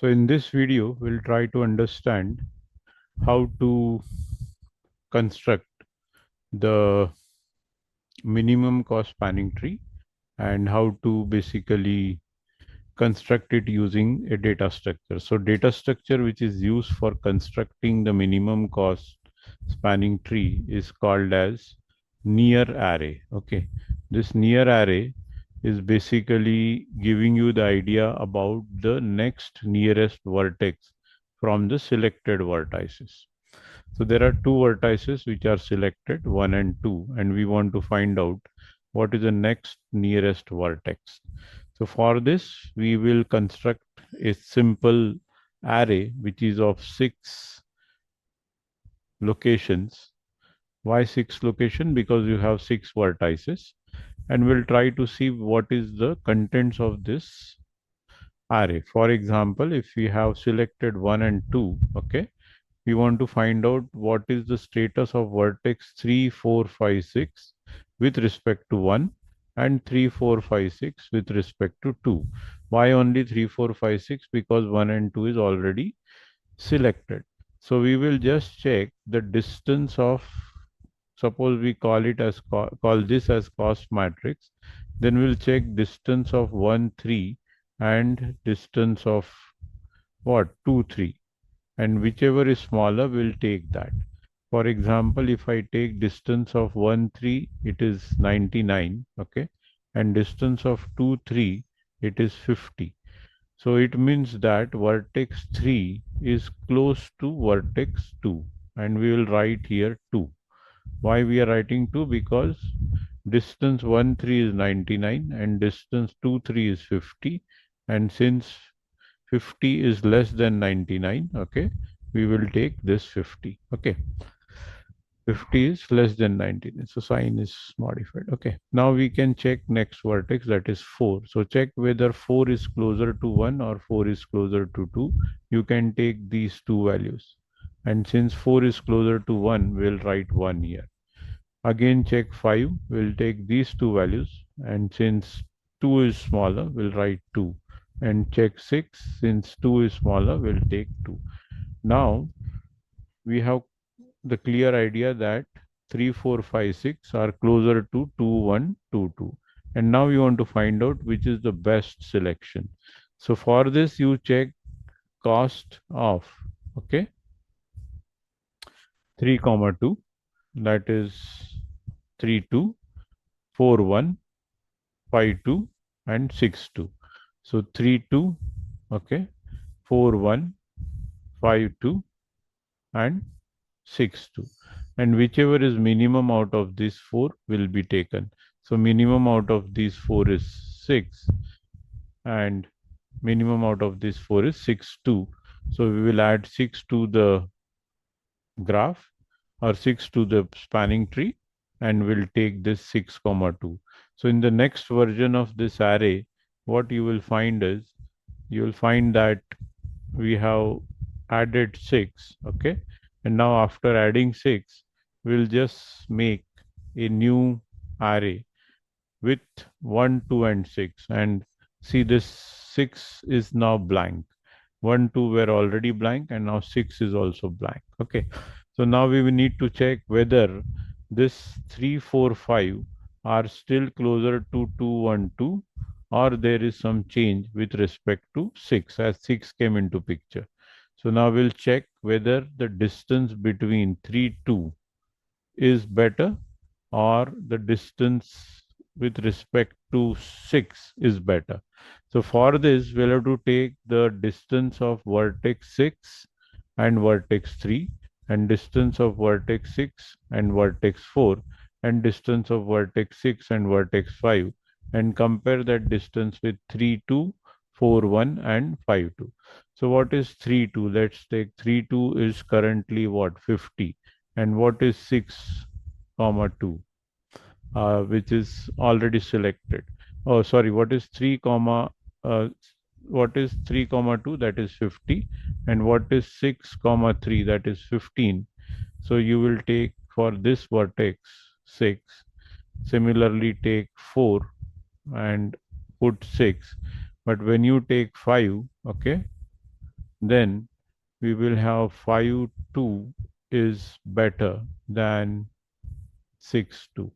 So in this video, we'll try to understand how to construct the minimum cost spanning tree and how to basically construct it using a data structure. So data structure which is used for constructing the minimum cost spanning tree is called as near array. Okay, this near array is basically giving you the idea about the next nearest vertex from the selected vertices. So there are two vertices which are selected, 1 and 2, and we want to find out what is the next nearest vertex. So for this, we will construct a simple array which is of 6 locations. Why 6 location? Because you have 6 vertices, and we'll try to see what is the contents of this array. For example, if we have selected 1 and 2, okay, we want to find out what is the status of vertex 3, 4, 5, 6 with respect to 1 and 3, 4, 5, 6 with respect to 2. Why only 3, 4, 5, 6? Because 1 and 2 is already selected. So we will just check the distance of, suppose we call it as call this as cost matrix, then we'll check distance of 1, 3 and distance of what 2, 3, and whichever is smaller will take that. For example, if I take distance of 1, 3, it is 99, okay, and distance of 2, 3, it is 50. So it means that vertex 3 is close to vertex 2, and we will write here 2. Why we are writing 2? Because distance 1, 3 is 99 and distance 2, 3 is 50, and since 50 is less than 99, okay, we will take this 50, okay. 50 is less than 19, so sign is modified. Okay, now we can check next vertex, that is 4. So check whether 4 is closer to 1 or 4 is closer to 2. You can take these two values, and since 4 is closer to 1, we'll write 1 here. Again check 5, we'll take these two values, and since 2 is smaller, we'll write 2. And check 6, since 2 is smaller, we'll take 2. Now we have the clear idea that 3, 4, 5, 6 are closer to 2, 1, 2, 2. And now you want to find out which is the best selection. So for this, you check cost of, okay, 3, comma 2, that is 3, 2, 4, 1, 5, 2, and 6, 2. So 3, 2, okay, 4, 1, 5, 2, and 6, 2, and whichever is minimum out of these 4 will be taken. So minimum out of these 4 is 6, and minimum out of this 4 is 6, 2. So we will add 6 to the graph, or 6 to the spanning tree, and we'll take this 6 comma 2. So in the next version of this array, what you will find is, you will find that we have added 6, okay, and now after adding 6, we'll just make a new array with 1, 2, and 6, and see this 6 is now blank. 1, 2 were already blank, and now 6 is also blank. Okay, so now we will need to check whether this 3, 4, 5 are still closer to 2, 1, 2, or there is some change with respect to 6, as 6 came into picture. So now we'll check whether the distance between 3, 2 is better, or the distance with respect to 6 is better. So for this, we'll have to take the distance of vertex 6 and vertex 3, and distance of vertex 6 and vertex 4, and distance of vertex 6 and vertex 5, and compare that distance with 3, 2, 4, 1, and 5, 2. So what is 3, 2? Let's take 3, 2 is currently what? 50. And what is 6, comma 2? Which is already selected. Oh, sorry, what is 3, comma, what is 3, comma 2? That is 50. And what is 6, comma 3? That is 15. So you will take for this vertex 6, similarly take 4 and put 6. But when you take 5, okay, then we will have 5 2 is better than 6 2,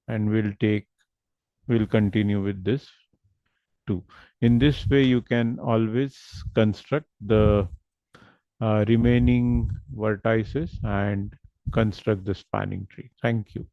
and we'll continue with this 2. In this way you can always construct the remaining vertices and construct the spanning tree. Thank you.